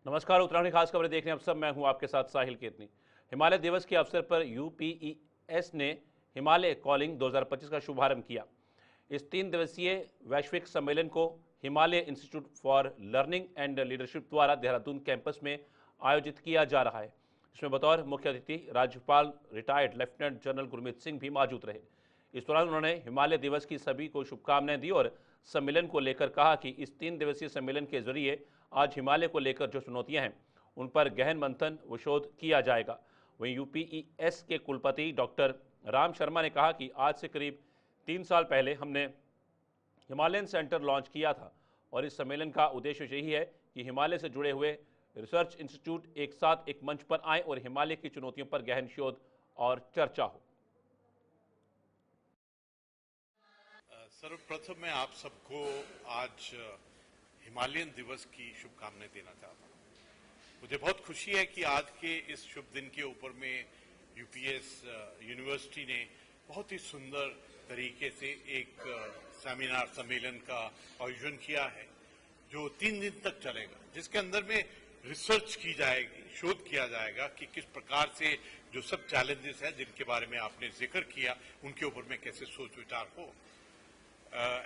नमस्कार। उत्तराखंड की खास खबरें देखने अब सब मैं हूं आपके साथ साहिल केतनी। हिमालय दिवस के अवसर पर यूपीईएस ने हिमालय कॉलिंग 2025 का शुभारंभ किया। इस 3 दिवसीय वैश्विक सम्मेलन को Himalaya institute for learning and leadership द्वारा देहरादून कैंपस में आयोजित किया जा रहा है। इसमें बतौर मुख्य अतिथि राज्यपाल retired lieutenant general Gurmeet Singh भी मौजूद रहे। इस दौरान उन्होंने हिमालय दिवस की सभी को शुभकामनाएं दी और सम्मेलन को लेकर कहा कि इस 3 दिवसीय सम्मेलन के जरिए आज हिमालय को लेकर जो चुनौतियां हैं उन पर गहन मंथन व शोध किया जाएगा। वहीं यूपीईएस के कुलपति डॉक्टर राम शर्मा ने कहा कि आज से करीब 3 साल पहले हमने हिमालयन सेंटर लॉन्च किया था और इस सम्मेलन का उद्देश्य यही है कि हिमालय से जुड़े हुए रिसर्च इंस्टीट्यूट एक साथ एक मंच पर आएं और हिमालय की चुनौतियों पर गहन शोध और चर्चा हो। सर्वप्रथम मैं आप सबको आज हिमालयन दिवस की शुभकामनाएं देना चाहता हूं। मुझे बहुत खुशी है कि आज के इस शुभ दिन के ऊपर में यूपीएस यूनिवर्सिटी ने बहुत ही सुंदर तरीके से एक सेमिनार सम्मेलन का आयोजन किया है जो 3 दिन तक चलेगा, जिसके अंदर में रिसर्च की जाएगी, शोध किया जाएगा कि किस प्रकार से जो सब चैलेंजेस हैं जिनके बारे में आपने जिक्र किया उनके ऊपर में कैसे सोच विचार हो।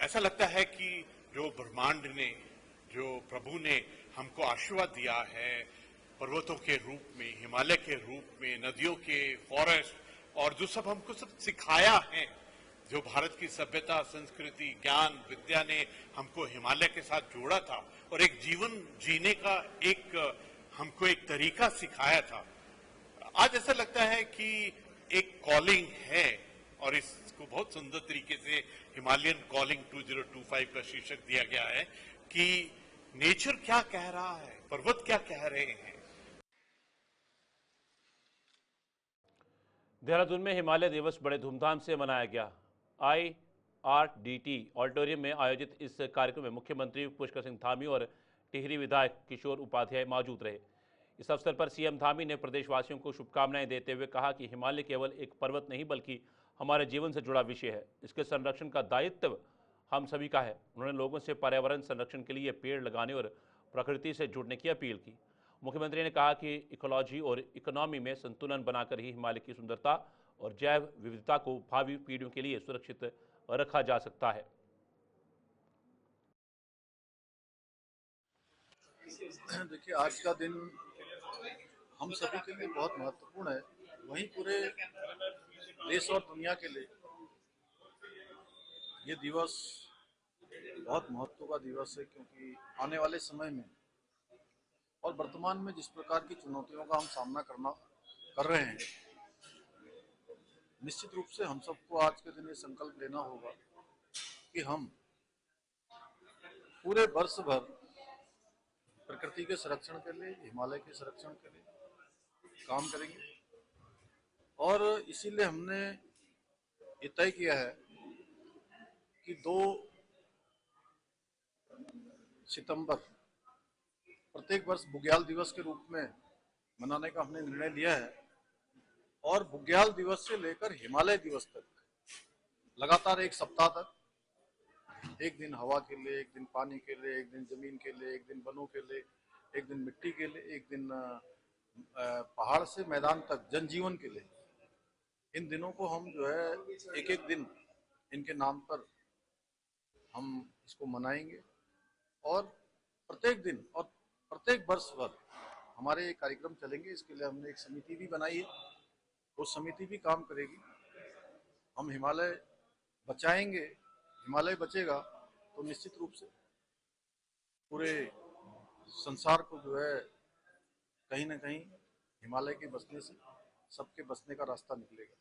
ऐसा लगता है कि जो ब्रह्मांड ने, जो प्रभु ने हमको आशीर्वाद दिया है पर्वतों के रूप में, हिमालय के रूप में, नदियों के, फॉरेस्ट और जो सब हमको सब सिखाया है, जो भारत की सभ्यता, संस्कृति, ज्ञान, विद्या ने हमको हिमालय के साथ जोड़ा था और एक जीवन जीने का हमको एक तरीका सिखाया था। आज ऐसा लगता है कि एक कॉलिंग है और इसको बहुत सुंदर तरीके से हिमालयन कॉलिंग 2025 का शीर्षक दिया गया है कि नेचर क्या कह रहा है, पर्वत क्या कह रहे हैं। देहरादून में हिमालय दिवस बड़े धूमधाम से मनाया गया। IRDT ऑडिटोरियम में आयोजित इस कार्यक्रम में मुख्यमंत्री पुष्कर सिंह धामी और टिहरी विधायक किशोर उपाध्याय मौजूद रहे। इस अवसर पर सीएम धामी ने प्रदेशवासियों को शुभकामनाएं देते हुए कहा कि हिमालय केवल एक पर्वत नहीं बल्कि हमारे जीवन से जुड़ा विषय है। इसके संरक्षण का दायित्व हम सभी का है। उन्होंने लोगों से पर्यावरण संरक्षण के लिए पेड़ लगाने और प्रकृति से जुड़ने की अपील की। मुख्यमंत्री ने कहा कि इकोलॉजी और इकोनॉमी में संतुलन बनाकर ही हिमालय की सुंदरता और जैव विविधता को भावी पीढ़ियों के लिए सुरक्षित रखा जा सकता है। देखिए, आज का दिन हम सभी के लिए बहुत महत्वपूर्ण है, वहीं पूरे देश और दुनिया के लिए ये दिवस बहुत महत्व का दिवस है, क्योंकि आने वाले समय में और वर्तमान में जिस प्रकार की चुनौतियों का हम सामना कर रहे हैं, निश्चित रूप से हम सबको आज के दिन ये संकल्प लेना होगा कि हम पूरे वर्ष भर प्रकृति के संरक्षण के लिए, हिमालय के संरक्षण के लिए काम करेंगे। और इसीलिए हमने ये तय किया है कि 2 सितंबर प्रत्येक वर्ष बुग्याल दिवस के रूप में मनाने का हमने निर्णय लिया है और बुग्याल दिवस से लेकर हिमालय दिवस तक लगातार 1 सप्ताह तक, एक दिन हवा के लिए, एक दिन पानी के लिए, एक दिन जमीन के लिए, एक दिन वनों के लिए, एक दिन मिट्टी के लिए, एक दिन पहाड़ से मैदान तक जनजीवन के लिए, इन दिनों को हम जो है एक दिन इनके नाम पर हम इसको मनाएंगे और प्रत्येक दिन और प्रत्येक वर्ष भर हमारे ये कार्यक्रम चलेंगे। इसके लिए हमने एक समिति भी बनाई है, वो समिति भी काम करेगी। हम हिमालय बचाएंगे, हिमालय बचेगा तो निश्चित रूप से पूरे संसार को जो है कहीं ना कहीं हिमालय के बसने से सबके बसने का रास्ता निकलेगा।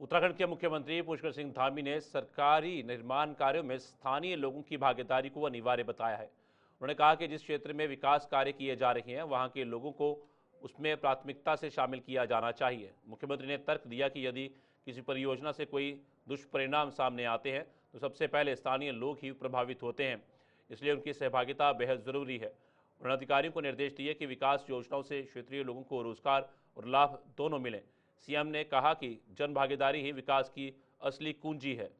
उत्तराखंड के मुख्यमंत्री पुष्कर सिंह धामी ने सरकारी निर्माण कार्यों में स्थानीय लोगों की भागीदारी को अनिवार्य बताया है। उन्होंने कहा कि जिस क्षेत्र में विकास कार्य किए जा रहे हैं वहां के लोगों को उसमें प्राथमिकता से शामिल किया जाना चाहिए। मुख्यमंत्री ने तर्क दिया कि यदि किसी परियोजना से कोई दुष्परिणाम सामने आते हैं तो सबसे पहले स्थानीय लोग ही प्रभावित होते हैं, इसलिए उनकी सहभागिता बेहद ज़रूरी है। उन्होंने अधिकारियों को निर्देश दिए कि विकास योजनाओं से क्षेत्रीय लोगों को रोजगार और लाभ दोनों मिलें। सीएम ने कहा कि जन भागीदारी ही विकास की असली कुंजी है।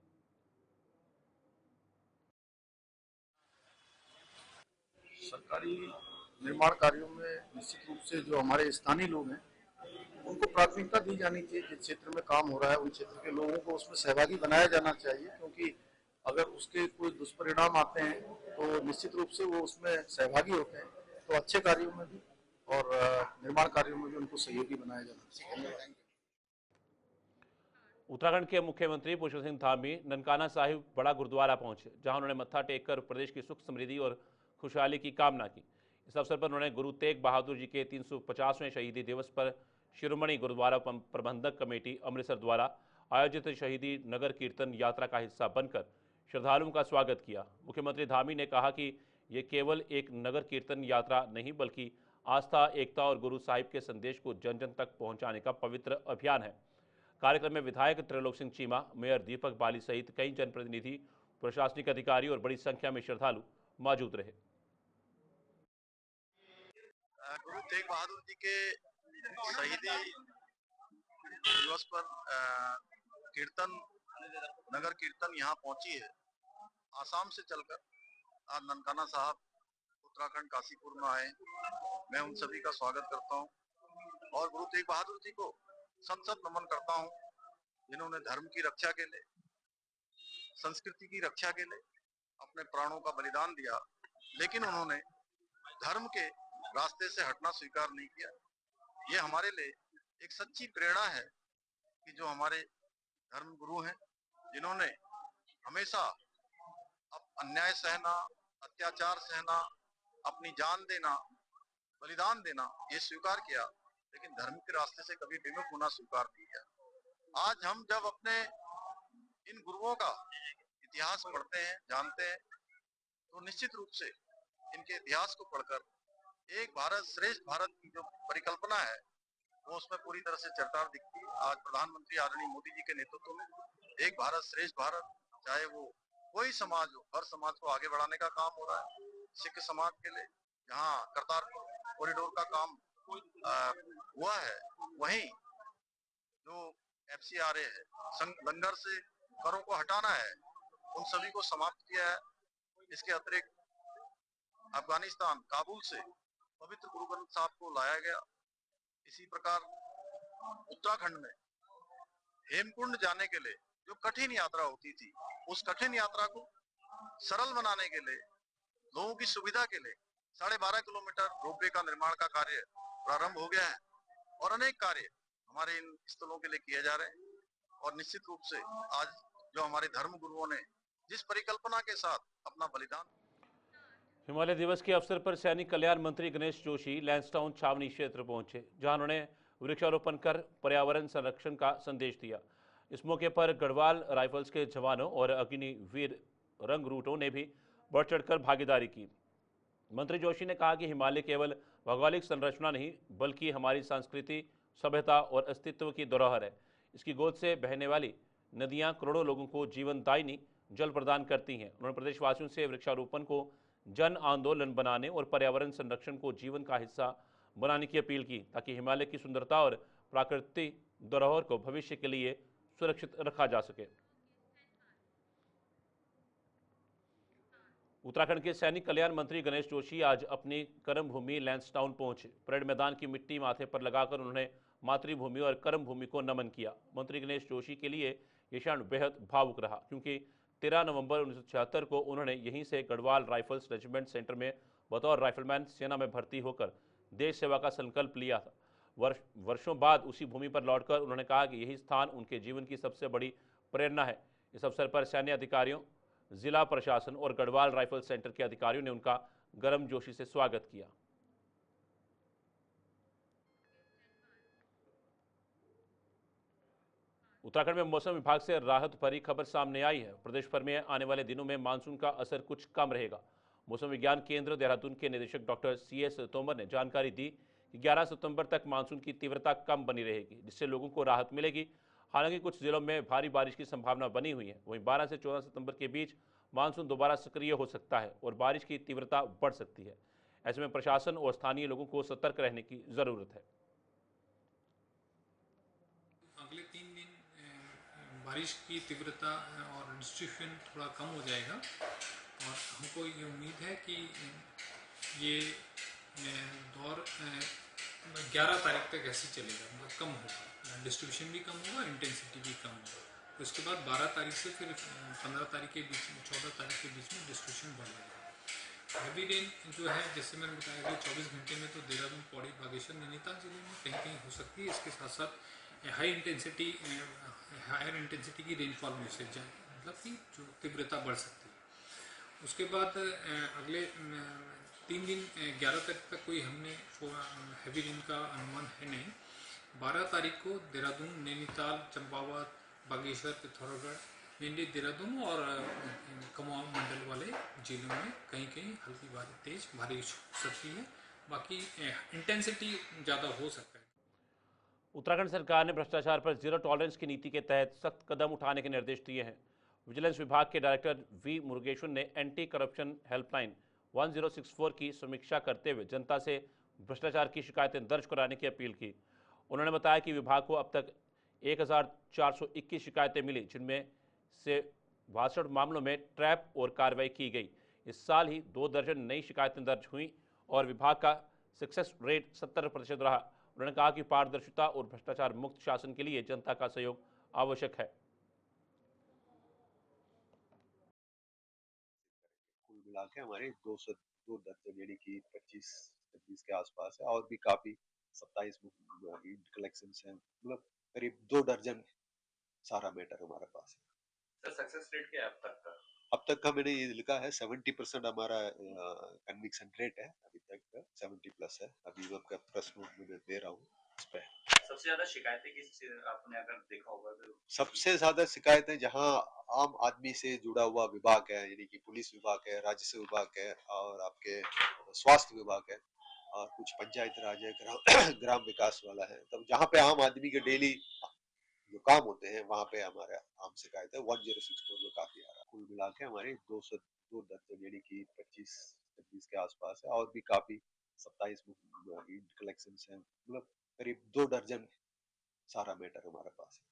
सरकारी निर्माण कार्यों में निश्चित रूप से जो हमारे स्थानीय लोग हैं उनको प्राथमिकता दी जानी चाहिए। जिस क्षेत्र में काम हो रहा है उन क्षेत्र के लोगों को उसमें सहभागी बनाया जाना चाहिए, क्योंकि अगर उसके कोई दुष्परिणाम आते हैं तो निश्चित रूप से वो उसमें सहभागी होते हैं। तो अच्छे कार्यों में भी और निर्माण कार्यों में भी उनको सहयोगी बनाया जाना चाहिए। उत्तराखंड के मुख्यमंत्री पुष्कर सिंह धामी ननकाना साहिब बड़ा गुरुद्वारा पहुंचे, जहां उन्होंने मत्था टेककर प्रदेश की सुख समृद्धि और खुशहाली की कामना की। इस अवसर पर उन्होंने गुरु तेग बहादुर जी के 350वें शहीदी दिवस पर शिरोमणि गुरुद्वारा प्रबंधक कमेटी अमृतसर द्वारा आयोजित शहीदी नगर कीर्तन यात्रा का हिस्सा बनकर श्रद्धालुओं का स्वागत किया। मुख्यमंत्री धामी ने कहा कि ये केवल एक नगर कीर्तन यात्रा नहीं बल्कि आस्था, एकता और गुरु साहिब के संदेश को जन जन तक पहुंचाने का पवित्र अभियान है। कार्यक्रम में विधायक त्रिलोक सिंह चीमा, मेयर दीपक बाली सहित कई जनप्रतिनिधि, प्रशासनिक अधिकारी और बड़ी संख्या में श्रद्धालु मौजूद रहे। गुरु तेग बहादुर जी के शहीदी दिवस पर कीर्तन नगर कीर्तन यहाँ पहुंची है। आसाम से चलकर आज ननकाना साहब उत्तराखंड काशीपुर में आए। मैं उन सभी का स्वागत करता हूं और गुरु तेग बहादुर जी को सत सत नमन करता हूं, जिन्होंने धर्म की रक्षा के लिए, संस्कृति की रक्षा के लिए अपने प्राणों का बलिदान दिया, लेकिन उन्होंने धर्म के रास्ते से हटना स्वीकार नहीं किया। ये हमारे लिए एक सच्ची प्रेरणा है कि जो हमारे धर्म गुरु हैं, जिन्होंने हमेशा अन्याय सहना, अत्याचार सहना, अपनी जान देना, बलिदान देना ये स्वीकार किया, लेकिन धर्म के रास्ते से कभी विमुख होना स्वीकार नहीं किया। आज हम जब अपने इन गुरुओं का इतिहास पढ़ते हैं, जानते हैं, तो निश्चित रूप से इनके इतिहास को पढ़कर एक भारत श्रेष्ठ भारत की जो परिकल्पना है वो उसमें पूरी तरह से चरतार दिखती है। आज प्रधानमंत्री आदरणीय मोदी जी के नेतृत्व में एक भारत श्रेष्ठ भारत, चाहे वो कोई समाज हो, हर समाज को आगे बढ़ाने का काम हो रहा है। सिख समाज के लिए जहाँ करतारपुर कॉरिडोर का काम हुआ है, वहीं जो FCRA है, लंगर से करों को हटाना है, उन सभी को समाप्त किया है। इसके अतिरिक्त अफगानिस्तान काबुल से पवित्र गुरु ग्रंथ साहब को लाया गया। इसी प्रकार उत्तराखंड में हेमकुंड जाने के लिए जो कठिन यात्रा होती थी, उस कठिन यात्रा को सरल बनाने के लिए, लोगों की सुविधा के लिए 12.5 किलोमीटर रोपवे का निर्माण का कार्य प्रारंभ हो गया है और अनेक कार्य हमारे इन स्थलों के लिए किए जा रहे हैं। और निश्चित रूप से आज जो हमारे धर्म गुरुओं ने जिस परिकल्पना के साथ अपना बलिदान। हिमालय दिवस के अवसर पर सैनिक कल्याण मंत्री गणेश जोशी लैंसडाउन छावनी क्षेत्र पहुंचे, जहां उन्होंने वृक्षारोपण कर पर्यावरण संरक्षण का संदेश दिया। इस मौके पर गढ़वाल राइफल्स के जवानों और अग्निवीर रंगरूटों ने भी बढ़ चढ़कर भागीदारी की। मंत्री जोशी ने कहा कि हिमालय केवल भौगोलिक संरचना नहीं बल्कि हमारी संस्कृति, सभ्यता और अस्तित्व की धरोहर है। इसकी गोद से बहने वाली नदियां करोड़ों लोगों को जीवनदायिनी जल प्रदान करती हैं। उन्होंने प्रदेशवासियों से वृक्षारोपण को जन आंदोलन बनाने और पर्यावरण संरक्षण को जीवन का हिस्सा बनाने की अपील की, ताकि हिमालय की सुंदरता और प्राकृतिक धरोहर को भविष्य के लिए सुरक्षित रखा जा सके। उत्तराखंड के सैनिक कल्याण मंत्री गणेश जोशी आज अपनी कर्म भूमि लैंसडाउन पहुंचे। परेड मैदान की मिट्टी माथे पर लगाकर उन्होंने मातृभूमि और कर्म भूमि को नमन किया। मंत्री गणेश जोशी के लिए यह क्षण बेहद भावुक रहा, क्योंकि 13 नवंबर 1976 को उन्होंने यहीं से गढ़वाल राइफल्स रेजिमेंट सेंटर में बतौर राइफलमैन सेना में भर्ती होकर देश सेवा का संकल्प लिया था। वर्षों बाद उसी भूमि पर लौटकर उन्होंने कहा कि यही स्थान उनके जीवन की सबसे बड़ी प्रेरणा है। इस अवसर पर सैन्य अधिकारियों, जिला प्रशासन और गढ़वाल राइफल सेंटर के अधिकारियों ने उनका गर्मजोशी से स्वागत किया। उत्तराखंड में मौसम विभाग से राहत भरी खबर सामने आई है। प्रदेश भर में आने वाले दिनों में मानसून का असर कुछ कम रहेगा। मौसम विज्ञान केंद्र देहरादून के निदेशक डॉक्टर CS तोमर ने जानकारी दी कि 11 सितंबर तक मानसून की तीव्रता कम बनी रहेगी, जिससे लोगों को राहत मिलेगी। हालांकि कुछ जिलों में भारी बारिश की संभावना बनी हुई है। वहीं 12 से 14 सितंबर के बीच मानसून दोबारा सक्रिय हो सकता है और बारिश की तीव्रता बढ़ सकती है। ऐसे में प्रशासन और स्थानीय लोगों को सतर्क रहने की जरूरत है। अगले 3 दिन बारिश की तीव्रता और डिस्ट्रीब्यूशन थोड़ा कम हो जाएगा और हमको ये उम्मीद है कि ये दौर 11 तारीख तक ऐसे चलेगा, मतलब कम होगा, डिस्ट्रीब्यूशन भी कम होगा, इंटेंसिटी भी कम होगा। तो उसके बाद 12 तारीख से फिर 15 तारीख के बीच में, 14 तारीख के बीच में डिस्ट्रीब्यूशन बढ़ेगा। हैवी रेन जो है, जैसे मैंने बताया कि 24 घंटे में तो देहरादून, पौड़ी, बागेश्वर, नैनीताल जिले में कहीं कहीं हो सकती है। इसके साथ साथ हायर इंटेंसिटी की रेनफॉल में से मतलब कि जो तीव्रता बढ़ सकती है। उसके बाद अगले 3 दिन 11 तारीख तक कोई हमने हैवी रेन का अनुमान है नहीं। 12 तारीख को देहरादून, नैनीताल, चंपावत, बागेश्वर, पिथौरागढ़, मेनली देहरादून और कुमाऊं मंडल वाले जिलों में कहीं कहीं हल्की तेज बारिश हो सकती है। बाकी इंटेंसिटी ज़्यादा हो सकता है। उत्तराखंड सरकार ने भ्रष्टाचार पर जीरो टॉलरेंस की नीति के तहत सख्त कदम उठाने के निर्देश दिए हैं। विजिलेंस विभाग के डायरेक्टर वी मुरुगेशन ने एंटी करप्शन हेल्पलाइन 1064 की समीक्षा करते हुए जनता से भ्रष्टाचार की शिकायतें दर्ज कराने की अपील की। उन्होंने बताया कि विभाग को अब तक 1421 शिकायतें मिली, जिनमें से 62 मामलों में ट्रैप और कार्रवाई की गई। इस साल ही 2 दर्जन नई शिकायतें दर्ज हुई और विभाग का सक्सेस रेट 70% रहा। उन्होंने कहा कि पारदर्शिता और भ्रष्टाचार मुक्त शासन के लिए जनता का सहयोग आवश्यक है। कुल मिला के हमारे 202 दर्जन यानी कि 25-26 के आसपास है, और भी काफी 27 कलेक्शन है, मतलब करीब 2 दर्जन सारा मैटर हमारे पास है। सर सक्सेस रेट क्या है अब तक का? अब तक का मैंने ये लिखा है 70% हमारा कन्विक्शन रेट है, अभी तक 70+ है। अभी मैं आपका प्रेस नोट में दे रहा हूँ इस पे। सबसे ज्यादा शिकायतें किस आपने अगर देखा होगा तो? सबसे ज्यादा शिकायतें जहां आम आदमी से जुड़ा हुआ विभाग है, यानी कि पुलिस विभाग है, राजस्व विभाग है और आपके स्वास्थ्य विभाग है और कुछ पंचायत राज है, ग्राम विकास वाला है। तब जहाँ पे आम आदमी के डेली जो काम होते हैं वहाँ पे हमारा आम शिकायत है 1064 में काफी आ रहा है। कुल मिला के हमारे 202 दर्जन यानी कि 25-26 के आसपास है, और भी काफी 27 कलेक्शन है, मतलब करीब 2 दर्जन सारा मैटर हमारे पास है।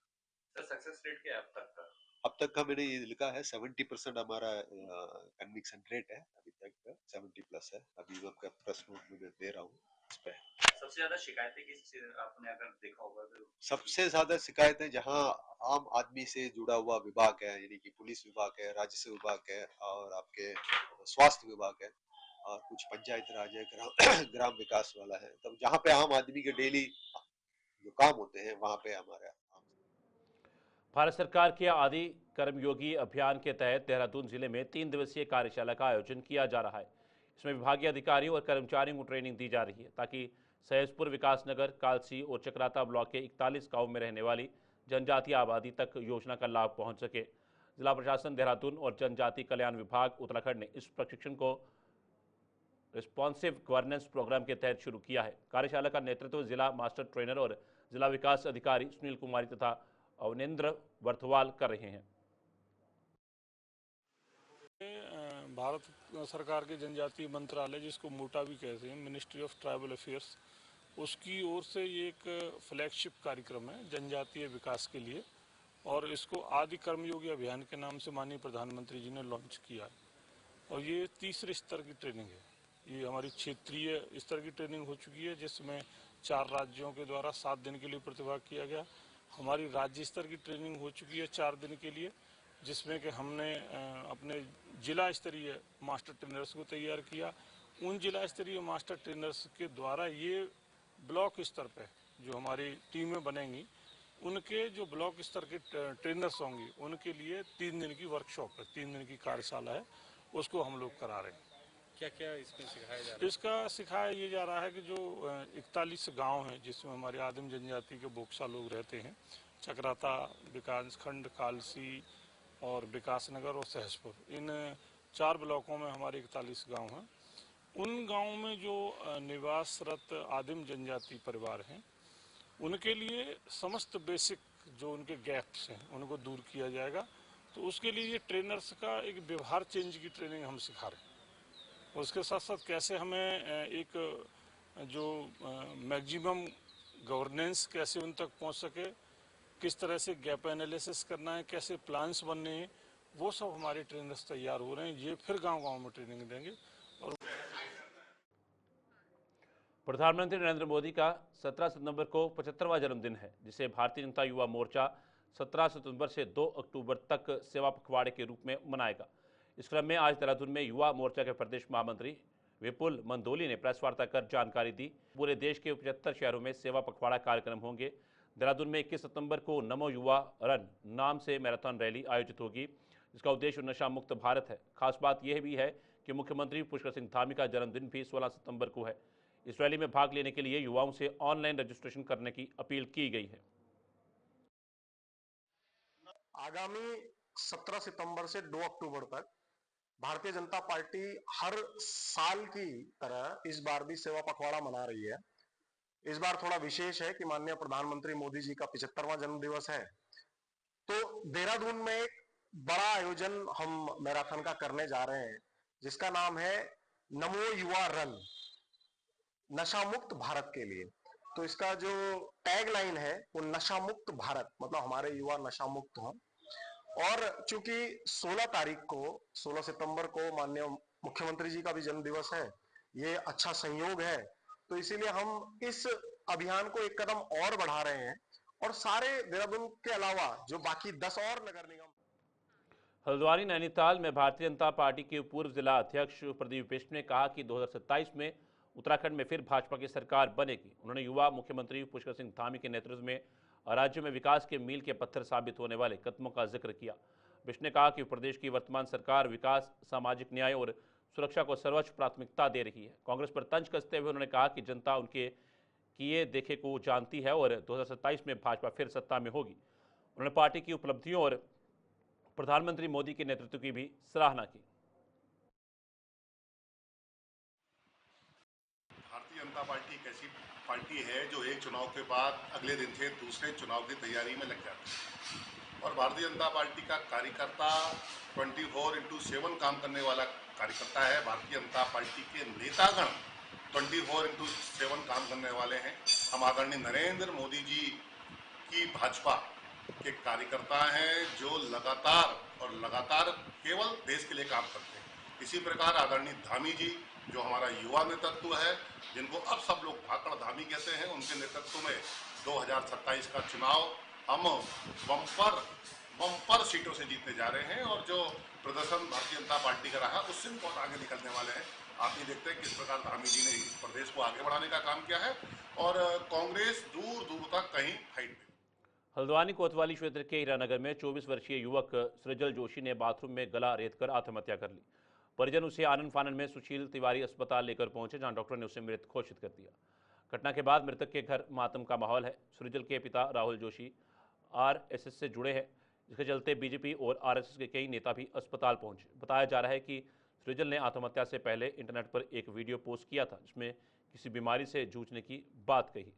सर सक्सेस रेट क्या है अब तक का? अब तक का मैंने ये लिखा है 70% हमारा कन्विक्शन रेट है, अभी तक 70+ है। अभी मैं आपका प्रेस नोट में दे रहा हूँ इस पे। सबसे ज्यादा शिकायतें किस आपने अगर देखा होगा तो? सबसे ज्यादा शिकायतें जहां आम आदमी से जुड़ा हुआ विभाग है, यानी कि पुलिस विभाग है, राजस्व विभाग है और आपके स्वास्थ्य विभाग है और कुछ पंचायत राज है, ग्राम विकास वाला है। तब जहाँ पे आम आदमी के डेली जो काम होते हैं वहाँ पे हमारा। भारत सरकार के आदि कर्मयोगी अभियान के तहत देहरादून जिले में 3 दिवसीय कार्यशाला का आयोजन किया जा रहा है। इसमें विभागीय अधिकारियों और कर्मचारियों को ट्रेनिंग दी जा रही है ताकि सहजपुर, विकासनगर, कालसी और चक्राता ब्लॉक के 41 गाँव में रहने वाली जनजातीय आबादी तक योजना का लाभ पहुंच सके। जिला प्रशासन देहरादून और जनजाति कल्याण विभाग उत्तराखंड ने इस प्रशिक्षण को रिस्पॉन्सिव गवर्नेंस प्रोग्राम के तहत शुरू किया है। कार्यशाला का नेतृत्व जिला मास्टर ट्रेनर और जिला विकास अधिकारी सुनील कुमारी तथा अवनेंद्र वर्थवाल कर रहे हैं। भारत सरकार के जनजातीय मंत्रालय, जिसको मोटा भी कहते हैं, मिनिस्ट्री ऑफ ट्राइबल अफेयर्स, उसकी ओर से ये एक फ्लैगशिप कार्यक्रम है जनजातीय विकास के लिए, और इसको आदि कर्मयोगी अभियान के नाम से माननीय प्रधानमंत्री जी ने लॉन्च किया है। और ये तीसरे स्तर की ट्रेनिंग है। ये हमारी क्षेत्रीय स्तर की ट्रेनिंग हो चुकी है, जिसमें 4 राज्यों के द्वारा 7 दिन के लिए प्रतिभाग किया गया। हमारी राज्य स्तर की ट्रेनिंग हो चुकी है 4 दिन के लिए, जिसमें कि हमने अपने जिला स्तरीय मास्टर ट्रेनर्स को तैयार किया। उन जिला स्तरीय मास्टर ट्रेनर्स के द्वारा ये ब्लॉक स्तर पे जो हमारी टीमें बनेंगी, उनके जो ब्लॉक स्तर के ट्रेनर्स होंगे उनके लिए 3 दिन की वर्कशॉप है, 3 दिन की कार्यशाला है, उसको हम लोग करा रहे हैं। क्या क्या इसमें सिखाया जा रहा है? इसका सिखाया ये जा रहा है कि जो 41 गांव हैं जिसमें हमारे आदिम जनजाति के बोक्सा लोग रहते हैं, चक्राता, विकासखंड, कालसी और विकासनगर और सहजपुर, इन 4 ब्लॉकों में हमारे 41 गांव हैं। उन गांवों में जो निवासरत आदिम जनजाति परिवार हैं, उनके लिए समस्त बेसिक जो उनके गैप्स हैं उनको दूर किया जाएगा। तो उसके लिए ये ट्रेनर्स का एक व्यवहार चेंज की ट्रेनिंग हम सिखा रहे हैं। उसके साथ साथ कैसे हमें एक जो मैक्सिमम गवर्नेंस कैसे उन तक पहुंच सके, किस तरह से गैप एनालिसिस करना है, कैसे प्लान्स बनने हैं, वो सब हमारे ट्रेनर्स तैयार हो रहे हैं। ये फिर गांव-गांव में ट्रेनिंग देंगे। और प्रधानमंत्री नरेंद्र मोदी का 17 सितंबर को 75वां जन्मदिन है, जिसे भारतीय जनता युवा मोर्चा 17 सितंबर से 2 अक्टूबर तक सेवा पखवाड़े के रूप में मनाएगा। इस क्रम में आज देहरादून में युवा मोर्चा के प्रदेश महामंत्री विपुल मंदोली ने प्रेस वार्ता कर जानकारी दी। पूरे देश के 75 शहरों में सेवा पखवाड़ा कार्यक्रम होंगे। देहरादून में 21 सितंबर को नमो युवा रन नाम से मैराथन रैली आयोजित होगी, जिसका उद्देश्य नशा मुक्त भारत है। खास बात यह भी है कि मुख्यमंत्री पुष्कर सिंह धामी का जन्मदिन भी 16 सितंबर को है। इस रैली में भाग लेने के लिए युवाओं से ऑनलाइन रजिस्ट्रेशन करने की अपील की गई है। आगामी 17 सितंबर से 2 अक्टूबर तक भारतीय जनता पार्टी हर साल की तरह इस बार भी सेवा पखवाड़ा मना रही है। इस बार थोड़ा विशेष है कि माननीय प्रधानमंत्री मोदी जी का 75वां जन्म दिवस है, तो देहरादून में एक बड़ा आयोजन हम मैराथन का करने जा रहे हैं, जिसका नाम है नमो युवा रन, नशा मुक्त भारत के लिए। तो इसका जो टैग लाइन है वो नशा मुक्त भारत, मतलब हमारे युवा नशा मुक्त हों। और चूंकि 16 सितंबर को माननीय मुख्यमंत्री जी का भी जन्म दिवस है, ये अच्छा संयोग है, तो इसीलिए हम इस अभियान को एक कदम और बढ़ा रहे हैं और सारे देहरादून के अलावा जो बाकी 10 और नगर निगम। हल्द्वानी नैनीताल में भारतीय जनता पार्टी के पूर्व जिला अध्यक्ष प्रदीप बिष्ट ने कहा कि 2027 में उत्तराखंड में फिर भाजपा की सरकार बनेगी। उन्होंने युवा मुख्यमंत्री पुष्कर सिंह धामी के नेतृत्व में राज्य में विकास के मील के पत्थर साबित होने वाले कदमों का जिक्र किया। बिष्ट ने कहा कि प्रदेश की वर्तमान सरकार विकास, सामाजिक न्याय और सुरक्षा को सर्वोच्च प्राथमिकता दे रही है। कांग्रेस पर तंज कसते हुए उन्होंने कहा कि जनता उनके किए देखे को जानती है और 2027 में भाजपा फिर सत्ता में होगी। उन्होंने पार्टी की उपलब्धियों और प्रधानमंत्री मोदी के नेतृत्व की भी सराहना की। भारतीय जनता पार्टी एक ऐसी पार्टी है जो एक चुनाव के बाद अगले दिन से दूसरे चुनाव की तैयारी में लग जाती है, और भारतीय जनता पार्टी का कार्यकर्ता 24/7 काम करने वाला कार्यकर्ता है। भारतीय जनता पार्टी के नेतागण 24/7 काम करने वाले हैं। हम आदरणीय नरेंद्र मोदी जी की भाजपा के कार्यकर्ता हैं जो लगातार केवल देश के लिए काम करते हैं। इसी प्रकार आदरणीय धामी जी जो हमारा युवा नेतृत्व है, जिनको अब सब लोग भाकड़ धामी कहते हैं, उनके नेतृत्व में 2027 का चुनाव हम बम्पर सीटों से जीतने जा रहे हैं, और जो प्रदर्शन भारतीय जनता पार्टी का रहा उससे भी बहुत आगे निकलने वाले हैं। आप ये देखते हैं किस प्रकार धामी जी ने इस प्रदेश को आगे बढ़ाने का काम किया है, और कांग्रेस दूर दूर तक कहीं फाइट में। हल्द्वानी कोतवाली क्षेत्र के हीरानगर में 24 वर्षीय युवक सृजल जोशी ने बाथरूम में गला रेतकर आत्महत्या कर ली। परिजन उसे आनन फानन में सुशील तिवारी अस्पताल लेकर पहुंचे, जहां डॉक्टर ने उसे मृत घोषित कर दिया। घटना के बाद मृतक के घर मातम का माहौल है। सृजल के पिता राहुल जोशी आरएसएस से जुड़े हैं, जिसके चलते बीजेपी और आरएसएस के कई नेता भी अस्पताल पहुंचे। बताया जा रहा है कि सृजल ने आत्महत्या से पहले इंटरनेट पर एक वीडियो पोस्ट किया था, जिसमें किसी बीमारी से जूझने की बात कही।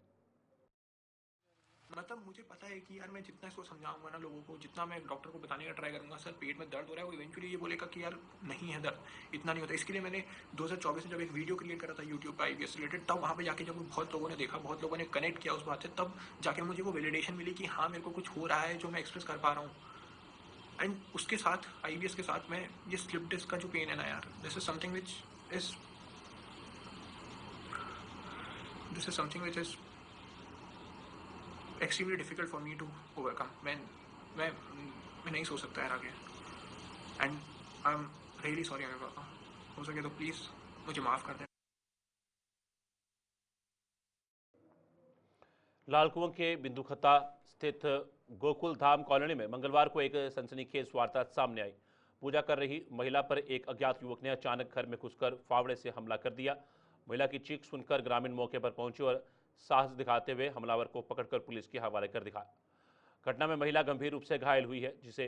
मतलब मुझे पता है कि यार मैं जितना इसको समझाऊंगा ना लोगों को, जितना मैं डॉक्टर को बताने का ट्राई करूंगा, सर पेट में दर्द हो रहा है, वो इवेंचुअली ये बोलेगा कि यार नहीं है दर्द, इतना नहीं होता। इसके लिए मैंने 2024 में जब एक वीडियो क्रिएट करा था यूट्यूब पर IBS रिलेटेड, तब वहाँ पे जाके जब बहुत लोगों ने देखा, बहुत लोगों ने कनेक्ट किया उस बात से, तब जाके मुझे वो वैलिडेशन मिली कि हाँ मेरे को कुछ हो रहा है जो मैं एक्सप्रेस कर पा रहा हूँ। एंड उसके साथ IBS के साथ में ये स्लिप डिस्क का जो पेन है ना यार, this is something which is extremely difficult for me to overcome. मैं नहीं सोच सकता यार आगे, and I'm really sorry मेरे पापा, हो सके तो प्लीज मुझे माफ कर दें। लालकुआं के बिंदुखत्ता स्थित गोकुल धाम कॉलोनी में मंगलवार को एक सनसनीखेज वारदात सामने आई। पूजा कर रही महिला पर एक अज्ञात युवक ने अचानक घर में घुसकर फावड़े से हमला कर दिया। महिला की चीख सुनकर ग्रामीण मौके पर पहुंचे और साहस दिखाते हुए हमलावर को पकड़कर पुलिस के हवाले कर दिखाया। घटना में महिला गंभीर रूप से घायल हुई है, जिसे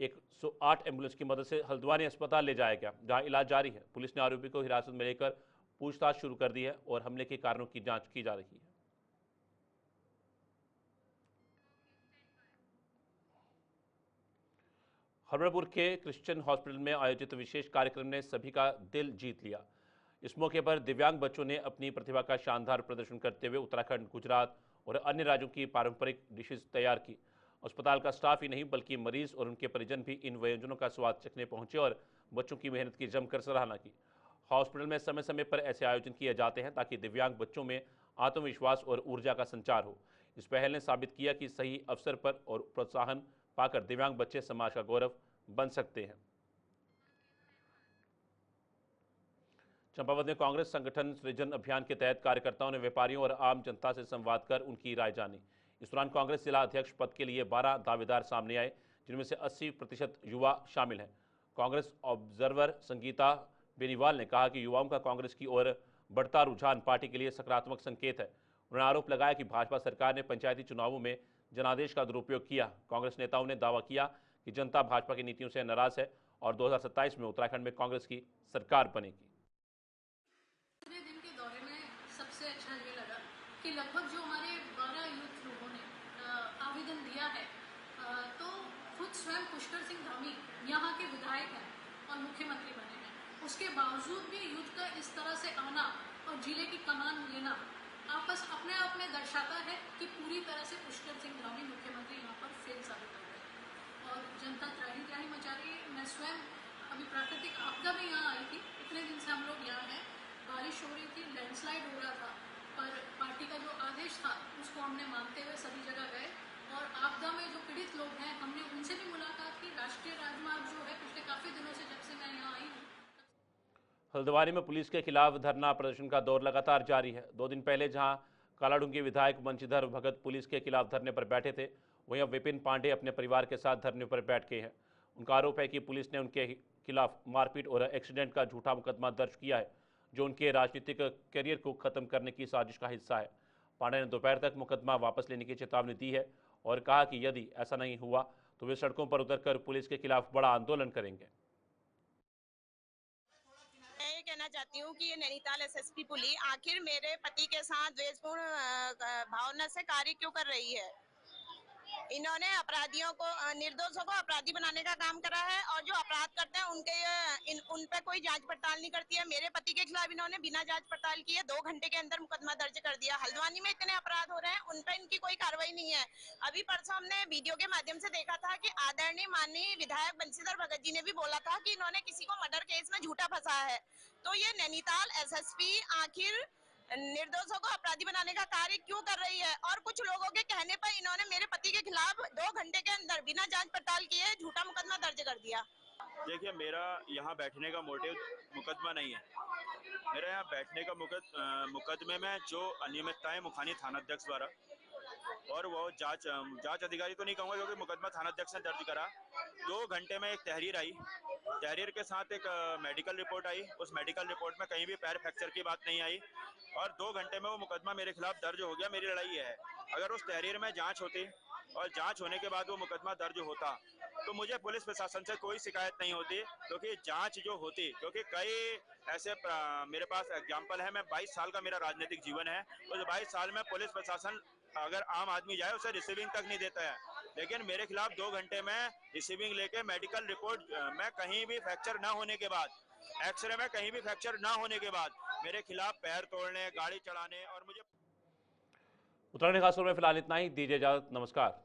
108 एम्बुलेंस की मदद से हल्द्वानी अस्पताल ले जाया गया, जहां इलाज जारी है। पुलिस ने आरोपी को हिरासत में लेकर पूछताछ शुरू कर दी है और हमले के कारणों की जांच की जा रही है। हरबरपुर के क्रिश्चियन हॉस्पिटल में आयोजित विशेष कार्यक्रम ने सभी का दिल जीत लिया। इस मौके पर दिव्यांग बच्चों ने अपनी प्रतिभा का शानदार प्रदर्शन करते हुए उत्तराखंड, गुजरात और अन्य राज्यों की पारंपरिक डिशेज तैयार की। अस्पताल का स्टाफ ही नहीं बल्कि मरीज और उनके परिजन भी इन व्यंजनों का स्वाद चखने पहुंचे और बच्चों की मेहनत की जमकर सराहना की। हॉस्पिटल में समय समय पर ऐसे आयोजन किए जाते हैं ताकि दिव्यांग बच्चों में आत्मविश्वास और ऊर्जा का संचार हो। इस पहल ने साबित किया कि सही अवसर पर और प्रोत्साहन पाकर दिव्यांग बच्चे समाज का गौरव बन सकते हैं। चंपावत में कांग्रेस संगठन सृजन अभियान के तहत कार्यकर्ताओं ने व्यापारियों और आम जनता से संवाद कर उनकी राय जानी। इस दौरान कांग्रेस जिला अध्यक्ष पद के लिए 12 दावेदार सामने आए, जिनमें से 80% युवा शामिल हैं। कांग्रेस ऑब्जर्वर संगीता बेनीवाल ने कहा कि युवाओं का कांग्रेस की ओर बढ़ता रुझान पार्टी के लिए सकारात्मक संकेत है। उन्होंने आरोप लगाया कि भाजपा सरकार ने पंचायती चुनावों में जनादेश का दुरुपयोग किया। कांग्रेस नेताओं ने दावा किया कि जनता भाजपा की नीतियों से नाराज है और 2027 में उत्तराखंड में कांग्रेस की सरकार बनेगी। दिन के दौरे में सबसे अच्छा ये लगा कि लगभग जो हमारे 12 यूथ लोगों ने आवेदन दिया है, तो खुद स्वयं पुष्कर सिंह धामी यहाँ के विधायक हैं और मुख्यमंत्री बने हैं, उसके बावजूद भी यूथ का इस तरह से आना और जिले की कमान लेना आपस अपने आप में दर्शाता है कि पूरी तरह से पुष्कर सिंह धामी मुख्यमंत्री यहाँ पर फेल साबित हो गए और जनता त्राही त्राही मचा रही है। मैं स्वयं अभी प्राकृतिक आपदा में यहाँ आई थी, इतने दिन से हम लोग यहाँ हैं, बारिश हो रही थी, लैंडस्लाइड हो रहा था, पर पार्टी का जो आदेश था उसको हमने मानते हुए सभी जगह गए और आपदा में जो पीड़ित लोग हैं हमने उनसे भी मुलाकात की। राष्ट्रीय राजमार्ग जो है पिछले काफ़ी दिनों से जब से मैं यहाँ आई हूँ। हल्द्वानी में पुलिस के खिलाफ धरना प्रदर्शन का दौर लगातार जारी है। 2 दिन पहले जहां कालाडूंगी विधायक वंशीधर भगत पुलिस के खिलाफ धरने पर बैठे थे, वहीं अब विपिन पांडे अपने परिवार के साथ धरने पर बैठ गए हैं। उनका आरोप है कि पुलिस ने उनके खिलाफ मारपीट और एक्सीडेंट का झूठा मुकदमा दर्ज किया है, जो उनके राजनीतिक करियर को खत्म करने की साजिश का हिस्सा है। पांडे ने दोपहर तक मुकदमा वापस लेने की चेतावनी दी है और कहा कि यदि ऐसा नहीं हुआ तो वे सड़कों पर उतरकर पुलिस के खिलाफ बड़ा आंदोलन करेंगे। मैं ये कहना चाहती हूँ कि ये नैनीताल एसएसपी पुलिस आखिर मेरे पति के साथ द्वेषपूर्ण भावना से कार्य क्यों कर रही है। इन्होंने अपराधियों को, निर्दोषों को अपराधी बनाने का काम करा है और जो अपराध करते हैं उन पे कोई जांच पड़ताल नहीं करती है। मेरे पति के खिलाफ इन्होंने बिना जांच पड़ताल किए 2 घंटे के अंदर मुकदमा दर्ज कर दिया। हल्द्वानी में इतने अपराध हो रहे हैं, उन पे इनकी कोई कार्रवाई नहीं है। अभी परसों हमने वीडियो के माध्यम से देखा था कि आदरणीय माननीय विधायक वंशीधर भगत जी ने भी बोला था कि इन्होंने किसी को मर्डर केस में झूठा फंसा है। तो ये नैनीताल एसएसपी आखिर निर्दोषों को अपराधी बनाने का कार्य क्यों कर रही है। और कुछ लोगों के कहने पर इन्होंने मेरे पति के खिलाफ 2 घंटे के अंदर बिना जांच पड़ताल किए झूठा मुकदमा दर्ज कर दिया। देखिए, मेरा यहाँ बैठने का मोटिव मुकदमा नहीं है। मेरा यहाँ बैठने का मुकदमे में जो अनियमितताएं मुखानी थानाध्यक्ष द्वारा और वो जांच अधिकारी तो नहीं कहूँगा क्योंकि मुकदमा थानाध्यक्ष ने दर्ज करा। 2 घंटे में एक तहरीर आई, तहरीर के साथ एक मेडिकल रिपोर्ट आई। उस मेडिकल रिपोर्ट में कहीं भी पैर फ्रैक्चर की बात नहीं आई और 2 घंटे में वो मुकदमा मेरे खिलाफ दर्ज हो गया। मेरी लड़ाई है, अगर उस तहरीर में जांच होती और जांच होने के बाद वो मुकदमा दर्ज होता तो मुझे पुलिस प्रशासन से कोई शिकायत नहीं होती, क्योंकि जांच जो होती, क्योंकि कई ऐसे मेरे पास एग्जाम्पल है। मैं 22 साल का मेरा राजनीतिक जीवन है, उस 22 साल में पुलिस प्रशासन अगर आम आदमी जाए उसे रिसीविंग तक नहीं देता है, लेकिन मेरे खिलाफ 2 घंटे में रिसीविंग लेके मेडिकल रिपोर्ट में कहीं भी फ्रैक्चर ना होने के बाद, एक्सरे में कहीं भी फ्रैक्चर ना होने के बाद मेरे खिलाफ पैर तोड़ने, गाड़ी चढ़ाने और मुझे। उत्तराखंड खास खबर में फिलहाल इतना ही। दीजिए इजाजत, नमस्कार।